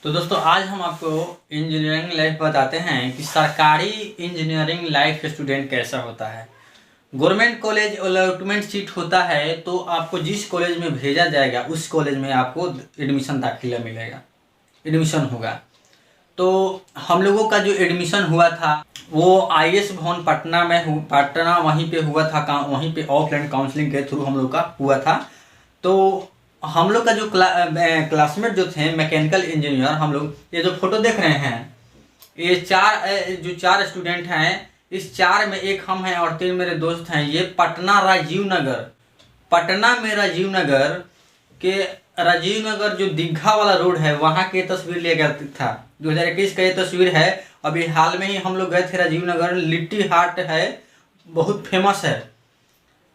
तो दोस्तों आज हम आपको इंजीनियरिंग लाइफ बताते हैं कि सरकारी इंजीनियरिंग लाइफ स्टूडेंट कैसा होता है। गवर्नमेंट कॉलेज अलॉटमेंट सीट होता है तो आपको जिस कॉलेज में भेजा जाएगा उस कॉलेज में आपको एडमिशन दाखिला मिलेगा, एडमिशन होगा। तो हम लोगों का जो एडमिशन हुआ था वो IS भवन पटना में पटना वहीं पे हुआ था। वहीं पे ऑफलाइन काउंसलिंग के थ्रू हम लोग का हुआ था। तो हम लोग का जो क्लासमेट जो थे मैकेनिकल इंजीनियर, हम लोग ये जो फोटो देख रहे हैं, ये चार स्टूडेंट हैं। इस चार में एक हम हैं और 3 मेरे दोस्त हैं। ये पटना राजीव नगर के राजीव नगर जो दीघा वाला रोड है वहाँ की तस्वीर लिया गया था। 2021 का ये तस्वीर है। अभी हाल में ही हम लोग गए थे राजीव नगर। लिट्टी हाट है, बहुत फेमस है।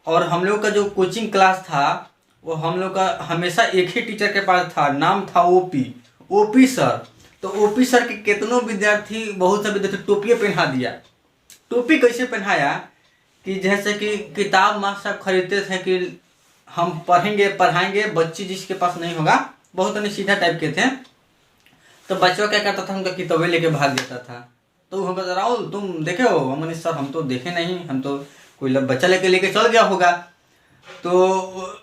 और हम लोग का जो कोचिंग क्लास था वो हम लोग का हमेशा एक ही टीचर के पास था, नाम था ओपी सर। तो ओपी सर के कितनों विद्यार्थी, बहुत से विद्यार्थी टोपी पहना दिया। टोपी कैसे पहनाया कि जैसे कि किताब मास्टर साहब खरीदते थे कि हम पढ़ाएंगे, बच्चे जिसके पास नहीं होगा, बहुत अन्य सीधा टाइप के थे। तो बच्चों क्या करता था, उनका किताबें लेके भाग देता था। तो हम कहते राहुल तुम देखे हो? हमने सर हम तो देखे नहीं, हम तो कोई बच्चा लेके चल गया होगा। तो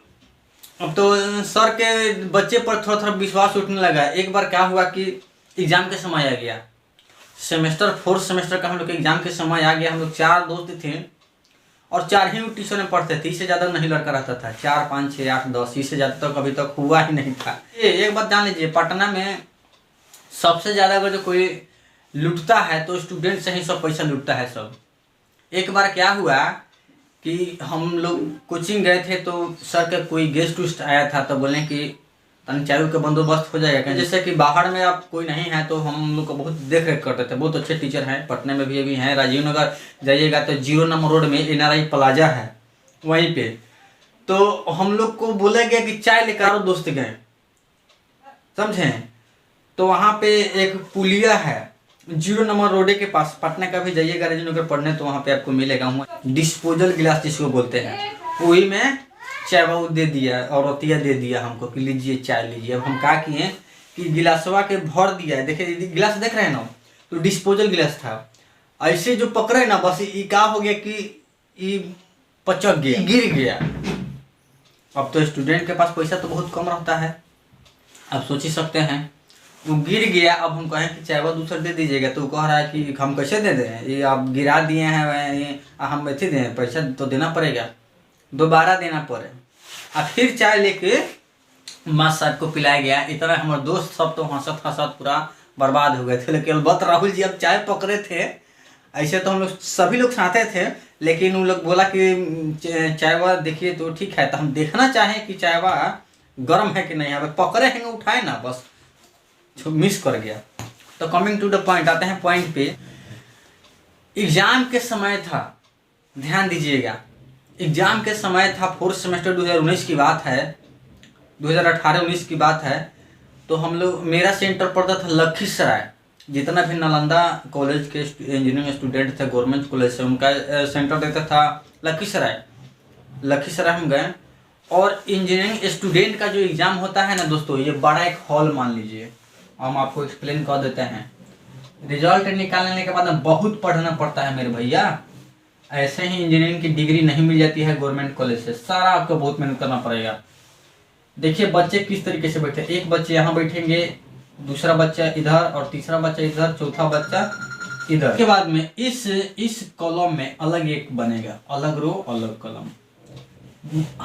अब तो सर के बच्चे पर थोड़ा थोड़ा विश्वास उठने लगा। एक बार क्या हुआ कि एग्जाम के समय आ गया, फोर्थ सेमेस्टर का हम लोग के एग्जाम के समय आ गया। हम लोग 4 दोस्त थे और 4 ही ट्यूशन में पढ़ते थे। इससे ज़्यादा नहीं लड़का रहता था। 4, 5, 6, 8, 10 इससे ज़्यादा तो कभी तक हुआ ही नहीं था। एक बात जान लीजिए, पटना में सबसे ज़्यादा अगर जो कोई लूटता है तो स्टूडेंट से ही सब पैसा लूटता है सब। एक बार क्या हुआ कि हम लोग कोचिंग गए थे तो सर का कोई गेस्ट आया था। तो बोले कि चाय का बंदोबस्त हो जाएगा। जैसे कि बाहर में आप कोई नहीं है तो हम लोग को बहुत देख रेख करते थे। बहुत अच्छे टीचर हैं, पटना में भी अभी हैं। राजीव नगर जाइएगा तो 0 नंबर रोड में NRI प्लाजा है, वहीं पे। तो हम लोग को बोला गया कि चाय लेकर आओ, दोस्त गए, समझे। तो वहाँ पे एक पुलिया है 0 नंबर रोड के पास। पटना का भी जाइएगा राजीव नगर पढ़ने तो वहाँ पे आपको मिलेगा डिस्पोजल गिलास जिसको बोलते हैं, वही में चाय वो दे दिया और रोटिया दे दिया हमको कि लीजिए चाय लीजिए। अब हम क्या किए कि गिलासवा के भर दिया है। देखिए गिलास देख रहे हैं ना, तो डिस्पोजल गिलास था। ऐसे जो पकड़े ना, बस ये क्या हो गया कि ये पचक गया, गिर गया। अब तो स्टूडेंट के पास पैसा तो बहुत कम रहता है, आप सोच ही सकते हैं। वो गिर गया। अब हम कहें कि चाय वो दूसरा दे दीजिएगा तो वो कह रहा है कि हम कैसे दे दें, ये आप गिरा दिए हैं, हम ऐसे दें, पैसा तो देना पड़ेगा, दोबारा देना पड़े। अब फिर चाय लेके माँ साहब को पिलाया गया। इतना हमारे दोस्त सब तो हंसत हंसत पूरा बर्बाद हो गए थे। लेकिन अलबत्त राहुल जी अब चाय पकड़े थे। ऐसे तो हम लोग सभी लोग चाहते थे, लेकिन उन लोग बोला कि चायवा देखिए तो ठीक है। तो हम देखना चाहें कि चायवा गर्म है कि नहीं। अब पकड़े हैं, उठाए ना, बस मिस कर गया। तो कमिंग टू द पॉइंट, आते हैं पॉइंट पे। एग्जाम के समय था, ध्यान दीजिएगा, एग्जाम के समय था। 4th सेमेस्टर 2019 की बात है, 2018-19 की बात है। तो हम लोग, मेरा सेंटर पड़ता था लखीसराय। जितना भी नालंदा कॉलेज के इंजीनियरिंग स्टूडेंट थे गवर्नमेंट कॉलेज से, उनका सेंटर देता था लखीसराय हम गए। और इंजीनियरिंग स्टूडेंट का जो एग्ज़ाम होता है ना दोस्तों, ये बड़ा एक हॉल मान लीजिए, हम आपको एक्सप्लेन कर देते हैं। रिजल्ट निकालने के बाद में बहुत पढ़ना पड़ता है मेरे भैया। ऐसे ही इंजीनियरिंग की डिग्री नहीं मिल जाती है गवर्नमेंट कॉलेज से, सारा आपको बहुत मेहनत करना पड़ेगा। देखिए बच्चे किस तरीके से बैठे, एक बच्चे यहाँ बैठेंगे, दूसरा बच्चा इधर और तीसरा बच्चा इधर, चौथा बच्चा इधर। के बाद में इस कॉलम में अलग एक बनेगा, अलग रो अलग कॉलम।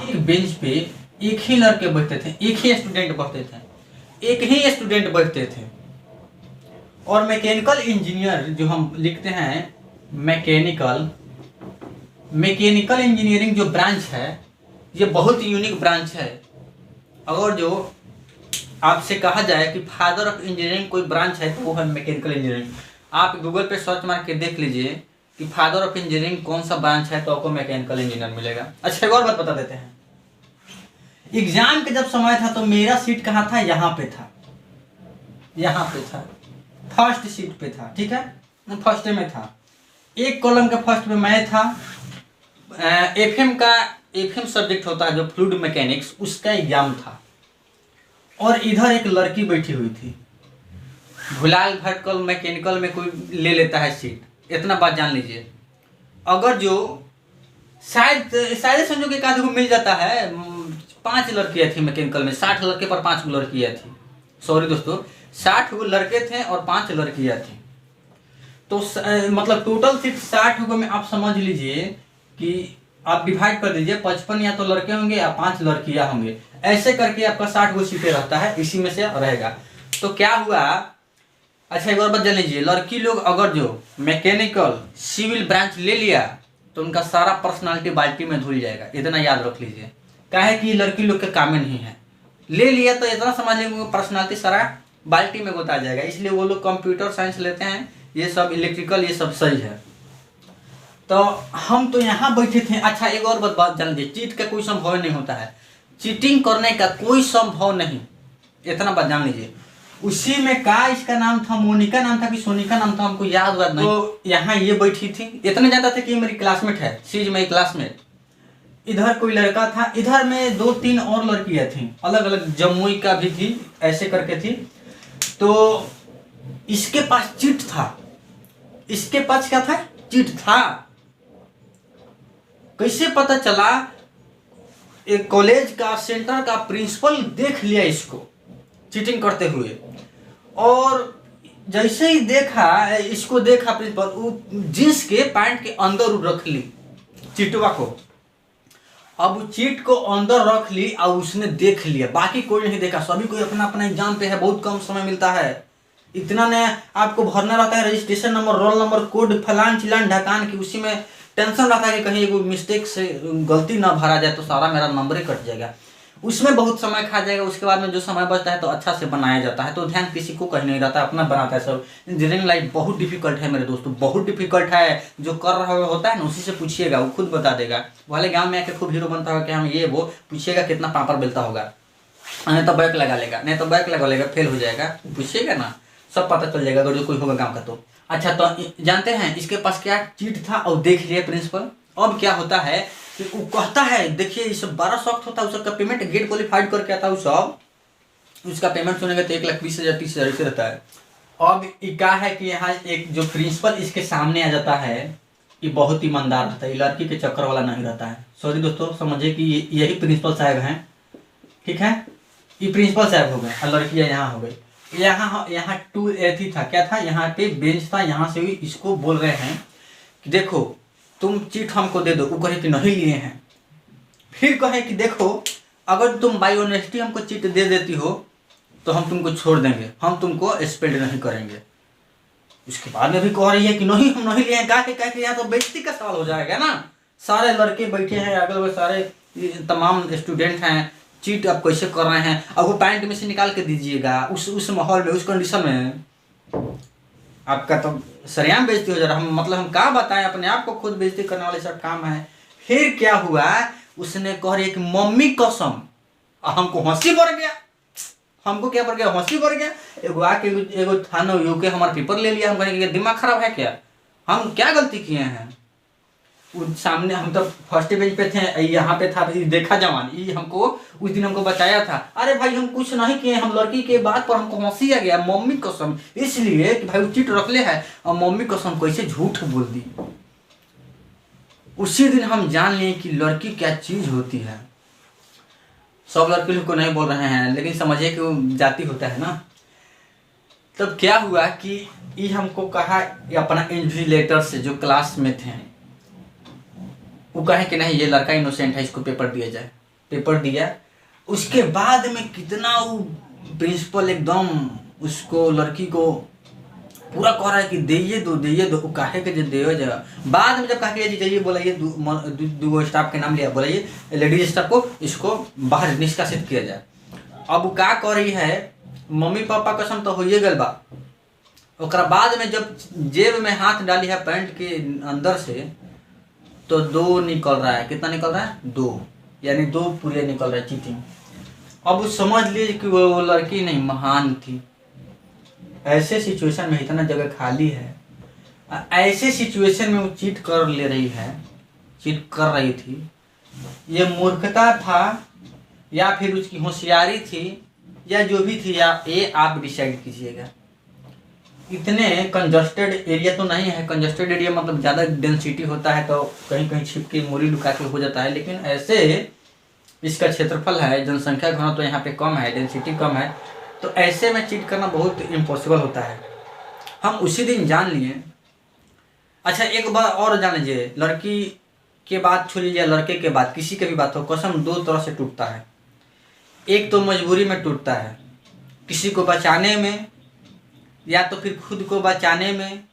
एक बेंच पे एक ही लड़के बैठते थे, एक ही स्टूडेंट बैठते थे। और मैकेनिकल इंजीनियर जो हम लिखते हैं, मैकेनिकल इंजीनियरिंग जो ब्रांच है, ये बहुत ही यूनिक ब्रांच है। अगर जो आपसे कहा जाए कि फादर ऑफ इंजीनियरिंग कोई ब्रांच है तो वो है मैकेनिकल इंजीनियरिंग। आप गूगल पे सर्च मार के देख लीजिए कि फादर ऑफ इंजीनियरिंग कौन सा ब्रांच है, तो आपको मैकेनिकल इंजीनियर मिलेगा। अच्छा एक और बात बता देते हैं, एग्जाम के जब समय था तो मेरा सीट कहाँ था, यहाँ पे था, फर्स्ट सीट पे था, ठीक है, फर्स्ट में था। एक कॉलम के फर्स्ट में मैं था। एफएम सब्जेक्ट होता है जो फ्लूइड मैकेनिक्स, उसका एग्जाम था। और इधर एक लड़की बैठी हुई थी। भुलाल भटकल मैकेनिकल में कोई ले लेता है सीट, इतना बात जान लीजिए। अगर जो शायद समझो कि एक आध को मिल जाता है। 5 लड़कियाँ थी मैकेनिकल में, 60 लड़के पर 5 लड़कियाँ थी। सॉरी दोस्तों, 60 लड़के थे और 5 लड़कियाँ थी। तो मतलब टोटल सीट 60 में आप समझ लीजिए कि आप डिवाइड कर दीजिए, 55 या तो लड़के होंगे या 5 लड़कियां होंगे, ऐसे करके आपका 60 सीटें रहता है, इसी में से रहेगा। तो क्या हुआ, अच्छा एक और बात जान लीजिए, लड़की लोग अगर जो मैकेनिकल सिविल ब्रांच ले लिया तो उनका सारा पर्सनालिटी बाल्टी में धुल जाएगा, इतना याद रख लीजिए। क्या है कि लड़की लोग के काम में नहीं है, ले लिया तो इतना समझ लीजिए पर्सनालिटी सारा बाल्टी में गोता जाएगा, इसलिए वो लोग कंप्यूटर साइंस लेते हैं, ये सब इलेक्ट्रिकल ये सब सही है। तो हम तो यहाँ बैठे थे। अच्छा एक और बात जान लीजिए, चीट का कोई संभव नहीं होता है, चीटिंग करने का कोई संभव नहीं, इतना बात जान लीजिए। उसी में का इसका नाम था, मोनिका नाम था कि सोनिका नाम था, हमको याद नहीं। तो यहाँ ये बैठी थी, इतना जानता था कि ये मेरी क्लासमेट है, सीज मेरी क्लासमेट। इधर कोई लड़का था, इधर में 2-3 और लड़कियां थी, अलग अलग, जमुई का भी थी, ऐसे करके थी। तो इसके पास चिट था, इसके पास क्या था, चिट था। कैसे पता चला, एक कॉलेज का सेंटर का प्रिंसिपल देख लिया इसको चीटिंग करते हुए, और जैसे ही देखा इसको, देखा प्रिंसिपल, जींस के पैंट के अंदर रख ली चिटवा को। अब चीट को अंदर रख ली और उसने देख लिया, बाकी कोई नहीं देखा, सभी कोई अपना अपना एग्जाम पे है, बहुत कम समय मिलता है, इतना ने आपको भरना रहता है, registration number, roll number, code, फलान चिलान ढकान की, उसी में टेंशन रहता है कि कहीं कोई मिस्टेक से गलती ना भरा जाए तो सारा मेरा नंबर ही कट जाएगा, उसमें बहुत समय खा जाएगा। उसके बाद में जो समय बचता है तो अच्छा से बनाया जाता है, तो ध्यान किसी को कहीं नहीं रहता, अपना बनाता है सब। इंजीनियरिंग लाइफ बहुत डिफिकल्ट है मेरे दोस्तों, बहुत डिफिकल्ट है। जो कर रहा होता है ना उसी से पूछिएगा, वो खुद बता देगा। वाले गाँव में आके खूब हीरो बनता होगा कि हम ये वो, पूछिएगा कितना पापड़ बेलता होगा, नहीं तो बैक लगा लेगा, नहीं तो बैक लगा लेगा, फेल हो जाएगा, पूछिएगा ना, सब पता चल जाएगा अगर जो कोई होगा गाँव का तो। अच्छा तो जानते हैं इसके पास क्या चीट था और देख लिया प्रिंसिपल। अब क्या होता है कि वो कहता है, देखिए ये सब 12 सख्त होता है, उसका पेमेंट गेट क्वालिफाइड करके आता है, वो सब उसका पेमेंट सुनेगा तो 1,20,000 30,000 ऐसे रहता है। अब क्या है कि यहाँ एक जो प्रिंसिपल इसके सामने आ जाता है, ये बहुत ईमानदार रहता है, ये लड़की के चक्कर वाला नहीं रहता है। सॉरी दोस्तों, समझिए कि यही प्रिंसिपल साहब हैं, ठीक है, ये प्रिंसिपल साहब हो गए और लड़कियाँ यहाँ हो गई। यहाँ 2 एथी था, क्या था, यहाँ पे बेंच था, यहाँ से भी इसको बोल रहे हैं कि देखो तुम चीट हमको दे दो, वो कहे कि नहीं लिए हैं, फिर कहे कि देखो अगर तुम बाय ऑनेस्टी हमको चीट दे देती हो तो हम तुमको छोड़ देंगे, हम तुमको एक्सपेंड नहीं करेंगे। उसके बाद में भी कह रही है कि नहीं हम नहीं लिए हैं, क्या यहाँ तो बेइज्जती का सवाल हो जाएगा ना, सारे लड़के बैठे हैं अगल बगल, सारे तमाम स्टूडेंट हैं, चीट आप कैसे कर रहे हैं, अब वो पैंट में से निकाल के दीजिएगा, उस माहौल में, उस कंडीशन में आपका तो सरेआम बेइज्जती हो जा रहा है। हम क्या बताएं, अपने आप को खुद बेइज्जती करने वाले सब काम है। फिर क्या हुआ, उसने कह रही कि मम्मी कसम, हमको हंसी पड़ गया, हमको क्या पड़ गया, हंसी पड़ गया। एगो था ना यूके हमारा पेपर ले लिया, हम कहेंगे दिमाग खराब है क्या, हम क्या गलती किए हैं। सामने हम तो फर्स्ट बेंच पे थे, यहाँ पे था, देखा जवान, ये हमको उस दिन हमको बचाया था, अरे भाई हम कुछ नहीं किए, हम लड़की के बात पर हमको हंसी आ गया, मम्मी कसम, इसलिए कि भाई चीट रख ले है और मम्मी कसम कैसे झूठ बोल दी। उसी दिन हम जान लिए कि लड़की क्या चीज होती है। सब लड़के लोग को नहीं बोल रहे हैं, लेकिन समझिए कि वो जाति होता है ना। तब क्या हुआ कि ये हमको कहा अपना इन्विजिलेटर से, जो क्लास में थे, वो कहे कि नहीं ये लड़का इनोसेंट है, इसको पेपर दिया जाए। पेपर दिया, उसके बाद में कितना वो प्रिंसिपल एकदम उसको लड़की को पूरा कह रहा है कि दे दो, वो कहे कि दे जा। बाद में जब कहा कि जाइए बोलाइए, दो स्टाफ के नाम लिया, बोलाइए लेडीज स्टाफ को, इसको बाहर निष्कासित किया जाए। अब वो क्या कह रही है, मम्मी पापा कसम तो होइए गल बा। ओकरा बाद में जब जेब में हाथ डाली है पैंट के अंदर से, तो 2 निकल रहा है। कितना निकल रहा है, 2, यानी 2 पूरे निकल रहा है चीटिंग। अब वो समझ लीजिए कि वो लड़की नहीं महान थी। ऐसे सिचुएशन में इतना जगह खाली है, ऐसे सिचुएशन में वो चीट कर ले रही है, चीट कर रही थी। ये मूर्खता था या फिर उसकी होशियारी थी या जो भी थी, या ये आप डिसाइड कीजिएगा। इतने कंजस्टेड एरिया तो नहीं है। कंजस्टेड एरिया मतलब ज़्यादा डेंसिटी होता है तो कहीं कहीं छिप के मूरी लुका के हो जाता है, लेकिन ऐसे इसका क्षेत्रफल है, जनसंख्या घनत्व तो यहाँ पे कम है, डेंसिटी कम है, तो ऐसे में चीट करना बहुत इम्पॉसिबल होता है। हम उसी दिन जान लिए। अच्छा एक बार और जान लीजिए, लड़की के बात छोड़ लीजिए, लड़के के बात, किसी के भी बात हो, कसम दो तरह से टूटता है। एक तो मजबूरी में टूटता है, किसी को बचाने में या तो फिर खुद को बचाने में,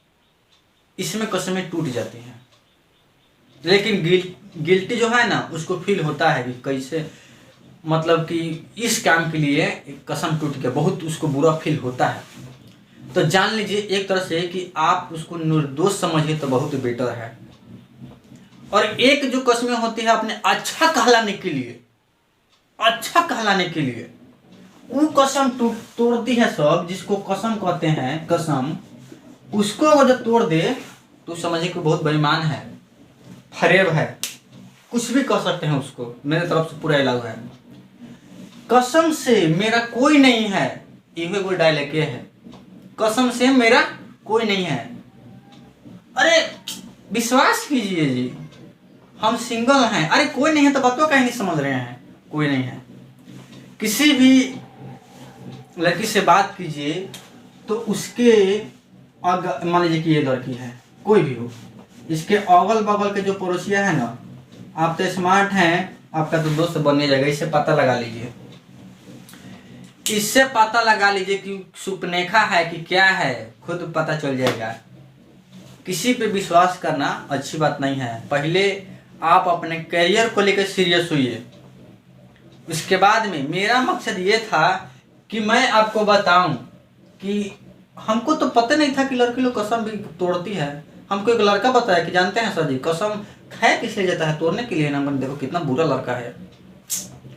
इसमें कस्में टूट जाती हैं। लेकिन गिल्टी जो है ना, उसको फील होता है कि कैसे, मतलब कि इस काम के लिए कसम टूट गया, बहुत उसको बुरा फील होता है। तो जान लीजिए एक तरह से कि आप उसको निर्दोष समझिए तो बहुत बेटर है। और एक जो कस्में होती है अपने अच्छा कहलाने के लिए, अच्छा कहलाने के लिए वो कसम तोड़ती है सब, जिसको कसम कहते हैं, कसम, उसको अगर तोड़ दे तो समझिए कि बहुत बेईमान है, फरेब है, कुछ भी कह सकते हैं उसको, मेरे तरफ से पूरा अलाउ है। कसम से मेरा कोई नहीं है, ये कोई डायलॉग है, कसम से मेरा कोई नहीं है। अरे विश्वास कीजिए जी, हम सिंगल हैं। अरे कोई नहीं है तो बातों का ही नहीं समझ रहे हैं, कोई नहीं है। किसी भी लड़की से बात कीजिए तो उसके मान लीजिए कि ये लड़की है, कोई भी हो, इसके अगल बगल के जो पड़ोसिया है ना, आप तो स्मार्ट हैं, आपका तो दोस्त बनने जाएगा, इससे पता लगा लीजिए, इससे पता लगा लीजिए कि सुपनेखा है कि क्या है, खुद पता चल जाएगा। किसी पे विश्वास करना अच्छी बात नहीं है। पहले आप अपने करियर को लेकर सीरियस होइए। उसके बाद में मेरा मकसद ये था कि मैं आपको बताऊं कि हमको तो पता नहीं था कि लड़की लोग कसम भी तोड़ती है। हमको एक लड़का बताया कि जानते हैं सर जी, कसम है किस लिए जाता है, तोड़ने के लिए ना। मैंने देखो कितना बुरा लड़का है,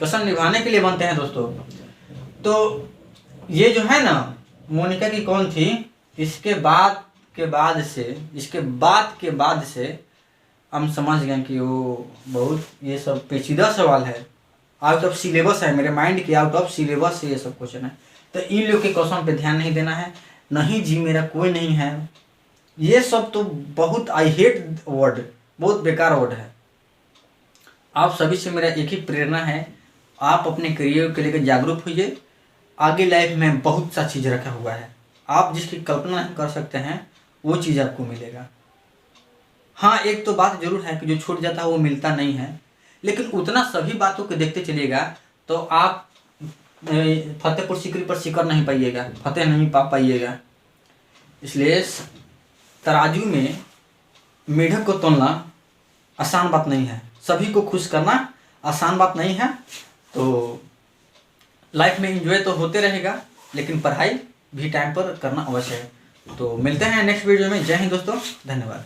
कसम निभाने के लिए बनते हैं दोस्तों। तो ये जो है ना, मोनिका की कौन थी, इसके बाद से हम समझ गए कि वो बहुत ये सब पेचीदा सवाल है, आउट ऑफ सिलेबस है, मेरे माइंड के आउट ऑफ सिलेबस से ये सब क्वेश्चन है। तो इन लोग के कसम पे ध्यान नहीं देना है। नहीं जी मेरा कोई नहीं है, ये सब तो बहुत, आई हेट वर्ड, बहुत बेकार वर्ड है। आप सभी से मेरा एक ही प्रेरणा है, आप अपने करियर के लेकर जागरूक होइए। आगे लाइफ में बहुत सा चीज़ रखा हुआ है, आप जिसकी कल्पना नहीं कर सकते हैं वो चीज़ आपको मिलेगा। हाँ एक तो बात जरूर है कि जो छूट जाता है वो मिलता नहीं है, लेकिन उतना सभी बातों को देखते चलिएगा तो आप फतेहपुर सीकरी पर सिकर नहीं पाइएगा, फतेह नहीं पा पाइएगा। इसलिए तराजू में मेढक को तोलना आसान बात नहीं है, सभी को खुश करना आसान बात नहीं है। तो लाइफ में एंजॉय तो होते रहेगा, लेकिन पढ़ाई भी टाइम पर करना अवश्य है। तो मिलते हैं नेक्स्ट वीडियो में। जय हिंद दोस्तों, धन्यवाद।